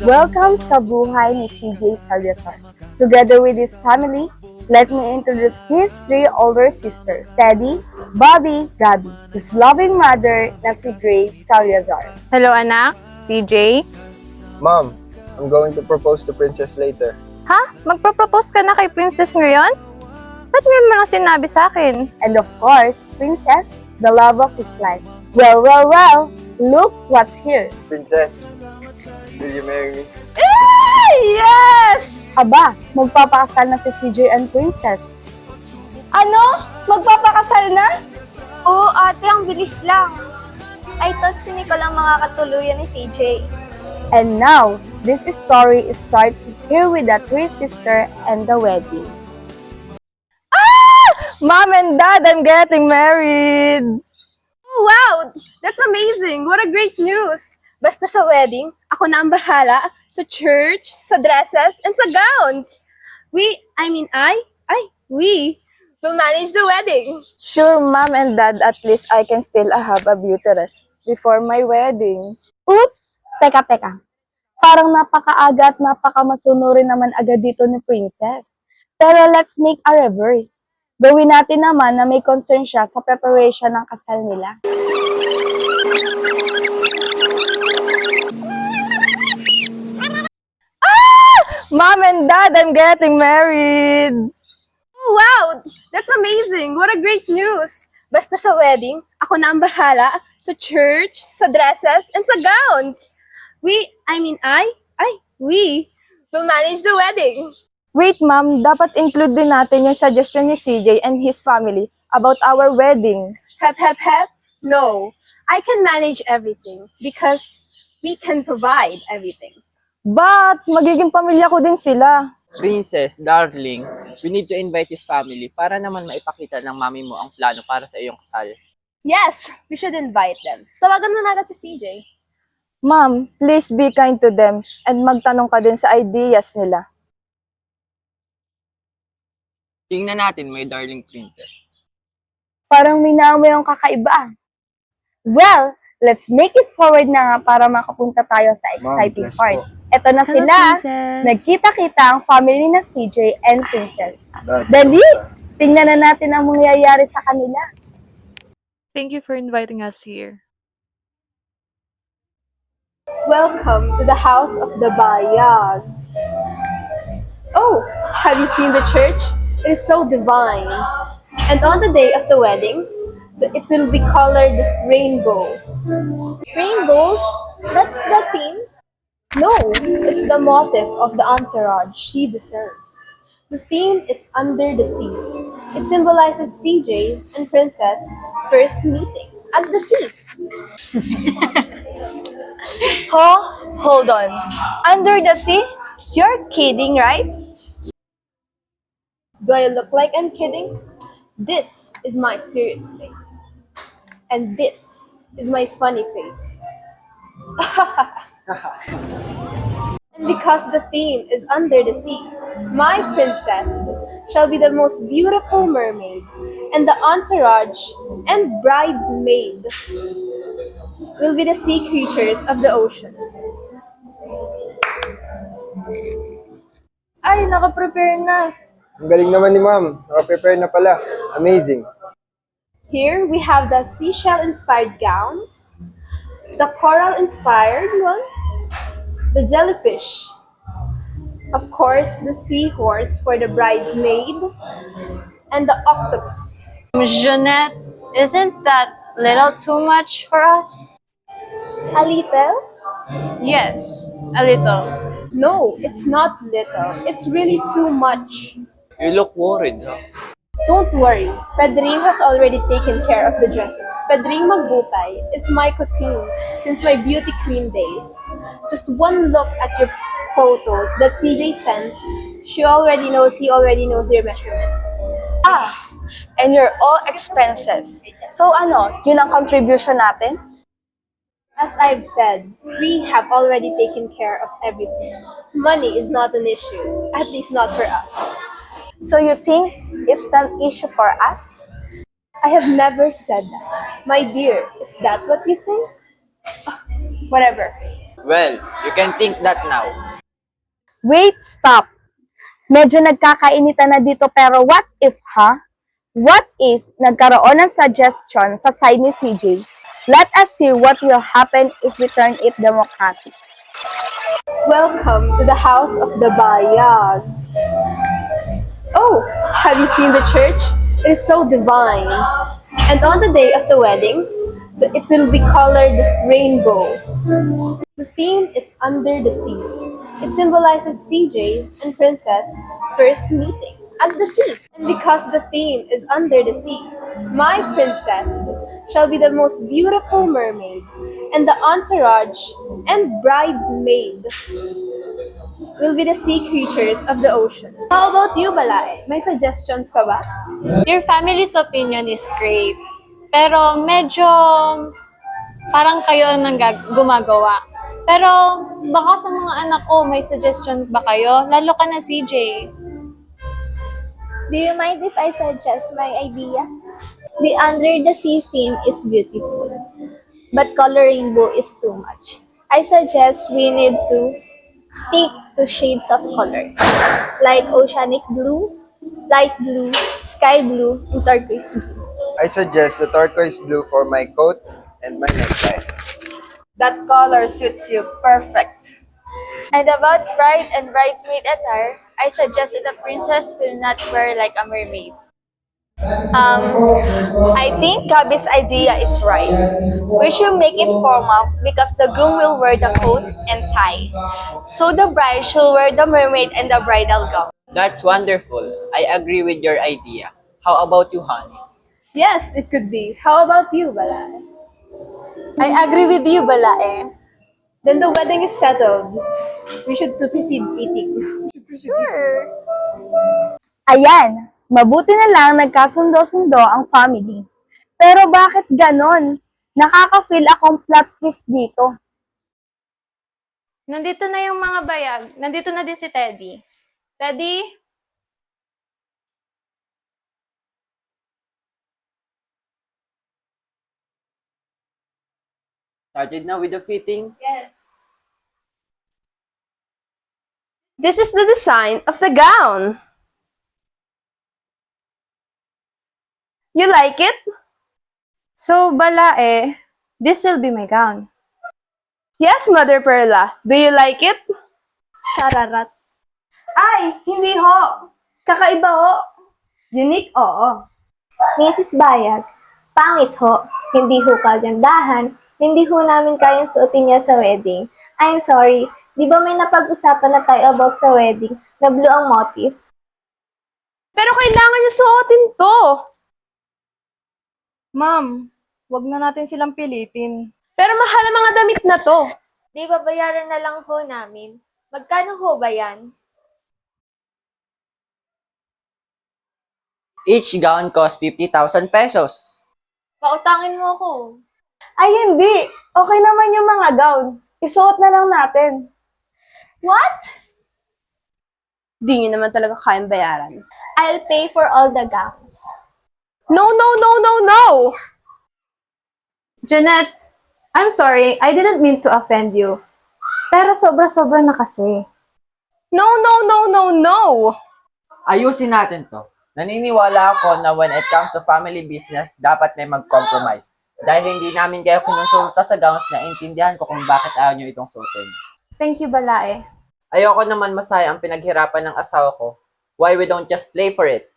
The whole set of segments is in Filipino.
Welcome sa buhay ni CJ Salazar. Together with his family, let me introduce his three older sisters, Teddy, Bobby, Gabby, his loving mother na si Grace Salazar. Hello anak, CJ. Mom, I'm going to propose to Princess later. Ha? Magpropose ka na kay Princess ngayon? Ba't ngayon mo lang sinabi sa akin? And of course, Princess, the love of his life. Well, look what's here. Princess, will you marry me? Yes! Aba, magpapakasal na si CJ and Princess. Ano? Magpapakasal na? Oo, ate, ang bilis lang. I thought si Nicole ang makakatuluyan ni CJ. And now, this story starts here with the three sisters and the wedding. Mom and Dad, I'm getting married! Wow! That's amazing! What a great news! Basta sa wedding, ako na ang bahala sa church, sa dresses, and sa gowns. We will manage the wedding. Sure, Mom and Dad, at least I can still have a beauty rest before my wedding. Oops! Teka. Parang napakaaga at napakamasunurin naman agad dito ni Princess. Pero let's make a reverse. Gawin natin naman na may concern siya sa preparation ng kasal nila. Mom and Dad, I'm getting married! Wow! That's amazing! What a great news! Basta sa wedding, ako na ang bahala sa church, sa dresses, and sa gowns. We will manage the wedding. Wait, Mom, dapat include din natin yung suggestion ni CJ and his family about our wedding. Hep. No, I can manage everything because we can provide everything. But, magiging pamilya ko din sila. Princess, darling, we need to invite his family para naman maipakita ng mami mo ang plano para sa iyong kasal. Yes, we should invite them. Tawagan mo natin si CJ. Mom, please be kind to them and magtanong ka din sa ideas nila. Tingnan natin, my darling princess. Parang minamoy yung kakaiba. Well, let's make it forward na nga para makapunta tayo sa exciting bless part. po. Ito na sila. Nagkita-kita ang family na CJ and Princess. Dad, Dali! Tingnan na natin ang mangyayari sa kanila. Thank you for inviting us here. Welcome to the house of the Bayags. Oh, have you seen the church? It is so divine. And on the day of the wedding, it will be colored with rainbows. Rainbows? That's the theme? No, it's the motive of the entourage she deserves. The theme is Under the Sea. It symbolizes CJ's and Princess' first meeting at the sea. Hold on. Under the sea? You're kidding, right? Do I look like I'm kidding? This is my serious face. And this is my funny face. And because the theme is under the sea, my princess shall be the most beautiful mermaid, and the entourage and bridesmaid will be the sea creatures of the ocean. Ay, naka-prepare na. Ang galing naman ni Mom. Naka-prepare na pala. Amazing. Here we have the seashell-inspired gowns, the coral-inspired one, the jellyfish, of course, the seahorse for the bridesmaid, and the octopus. Jeanette, isn't that little too much for us? A little? Yes, a little. No, it's not little. It's really too much. You look worried, huh? Don't worry, Pedring has already taken care of the dresses. Pedring Magbutay is my couture since my beauty queen days. Just one look at your photos that CJ sends, he already knows your measurements. And your all expenses. So ano, yun ang contribution natin? As I've said, we have already taken care of everything. Money is not an issue, at least not for us. So you think it's an issue for us? I have never said that. My dear, is that what you think? Whatever. Well, you can think that now. Wait, stop. Medyo nagkakainitan na dito pero what if, ha? What if nagkaroon ng suggestion sa side ni CJ's? Let us see what will happen if we turn it democratic. Welcome to the house of the Bayags. Oh, have you seen the church? It is so divine. And on the day of the wedding, it will be colored rainbows. The theme is Under the Sea. It symbolizes CJ's and Princess' first meeting at the sea. And because the theme is Under the Sea, my princess shall be the most beautiful mermaid, and the entourage and bridesmaid will be the sea creatures of the ocean. How about you, Balay? May suggestions ka ba? Your family's opinion is great. Pero medyo parang kayo nang gumagawa. Pero baka sa mga anak ko, may suggestion ba kayo? Lalo ka na, CJ. Do you mind if I suggest my idea? The Under the Sea theme is beautiful, but coloring rainbow is too much. I suggest we need to stick to shades of color, like oceanic blue, light blue, sky blue, and turquoise blue. I suggest the turquoise blue for my coat and my necktie. That color suits you perfect. And about bride and bridesmaid attire, I suggest that the princess will not wear like a mermaid. I think Gabby's idea is right. We should make it formal because the groom will wear the coat and tie. So the bride should wear the mermaid and the bridal gown. That's wonderful. I agree with your idea. How about you, honey? Yes, it could be. How about you, Balay? I agree with you, Balae. Then the wedding is settled. We should to proceed eating. Ayan, mabuti na lang nagkasundo-sundo ang family. Pero bakit ganon? Nakaka-feel akong plot twist dito. Nandito na yung mga bayag. Nandito na din si Teddy. Teddy? Started now with the fitting? Yes. This is the design of the gown. You like it? So, Balae, this will be my gown. Yes, Mother Perla. Do you like it? Chararat. Ay, hindi ho. Kakaiba ho. Unique, oo. Mrs. Bayag, pangit ho. Hindi ho kagandahan. Hindi ho namin kayang suotin niya sa wedding. I'm sorry, di ba may napag-usapan na tayo about sa wedding na blue ang motif? Pero kailangan niyo suotin to. Ma'am, wag na natin silang pilitin. Pero mahal ang mga damit na to. Di ba bayaran na lang ho namin? Magkano ho ba yan? Each gown costs 50,000 pesos. Pautangin mo ako. Ay, hindi. Okay naman yung mga gown. Isuot na lang natin. What? Di niyo naman talaga kayang bayaran. I'll pay for all the gowns. No, no, no, no, no! Jeanette, I'm sorry, I didn't mean to offend you. Pero sobra-sobra na kasi. No, no, no, no, no! Ayusin natin to. Naniniwala ako na when it comes to family business, dapat may mag-compromise. Dahil hindi namin kayo kinonsulta sa gowns na intindihan ko kung bakit ayaw nyo itong suotin. Thank you, Balae. Ayoko naman masaya ang pinaghirapan ng asawa ko. Why we don't just play for it?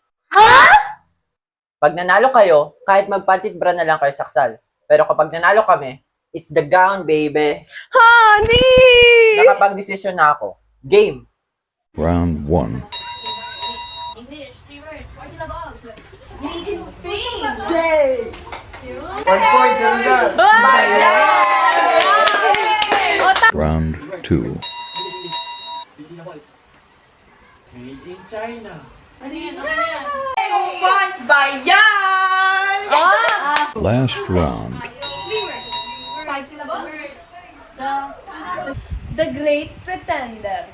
Pag nanalo kayo, kahit magpantit bra na lang kayo saksal. Pero kapag nanalo kami, it's the gown, baby. Honey! Nakapag-desisyon na ako. Game! Round 1. One point, Salazar. Round 2. Made in China. Last round. The Great Pretender.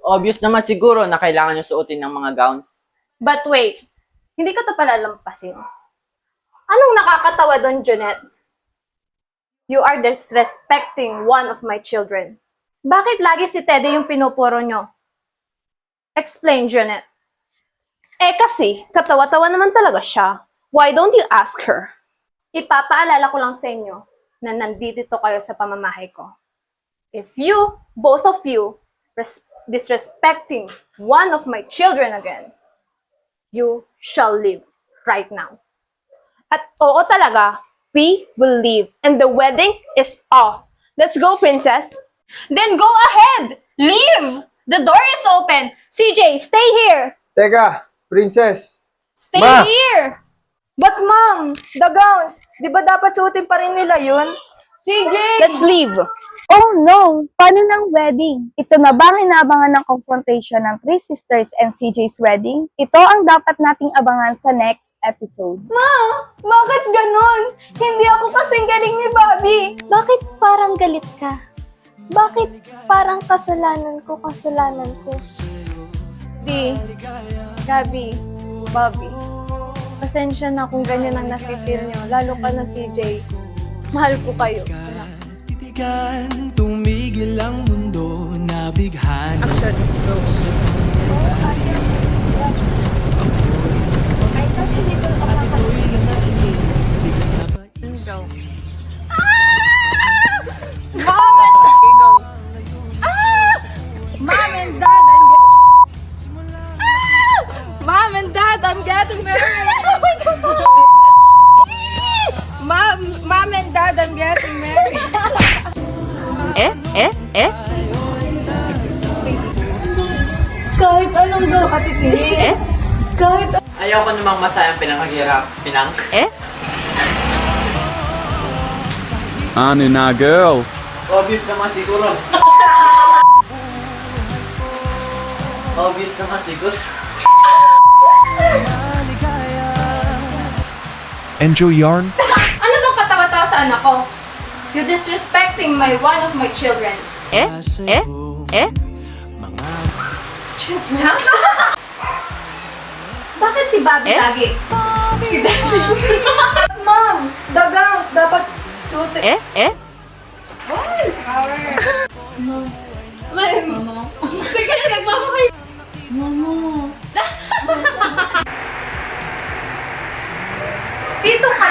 Obvious naman siguro na kailangan nyo suotin ng mga gowns. But wait, Hindi ko to palalampasin. Anong nakakatawa doon, Junette? You are disrespecting one of my children. Bakit lagi si Teddy yung pinupuro nyo? Explain, Junette. Kasi, katawa-tawa naman talaga siya. Why don't you ask her? Ipapaalala ko lang sa inyo na nandito kayo sa pamamahay ko. If you, both of you, disrespecting one of my children again, you shall leave right now. At oo talaga, we will leave. And the wedding is off. Let's go, princess. Then go ahead! Leave! The door is open! CJ, stay here! Teka, princess. Stay Ma! here! But ma'am, the gowns, di ba dapat suotin pa rin nila yun? CJ! Let's leave. Oh no! Paano ng wedding? Ito na ba ang inaabangan ng confrontation ng Three Sisters and CJ's wedding? Ito ang dapat nating abangan sa next episode. Bakit ganon? Hindi ako kasing galing ni Bobby. Bakit parang galit ka? Bakit parang kasalanan ko? Gabi, Bobby, pasensya na kung ganyan ang nafe-feel nyo. Lalo ka na, CJ. Mahal ko kayo. Tumigil ang mundo, nabighan. Action, go. Go. Mom and Dad, I'm getting married. Mom and Dad, I'm getting married. Kahit anong gawin. Ayoko namang masayang Ano na, girl? Obvious naman siguro. Obvious naman siguro. Enjoy yarn? Ano bang katawa-tawa sa anak ko? You disrespecting one of my children's. Children's? Bakit si Bobby lagi? Si Daddy. Mom, the gowns, dapat suotin. Dito ka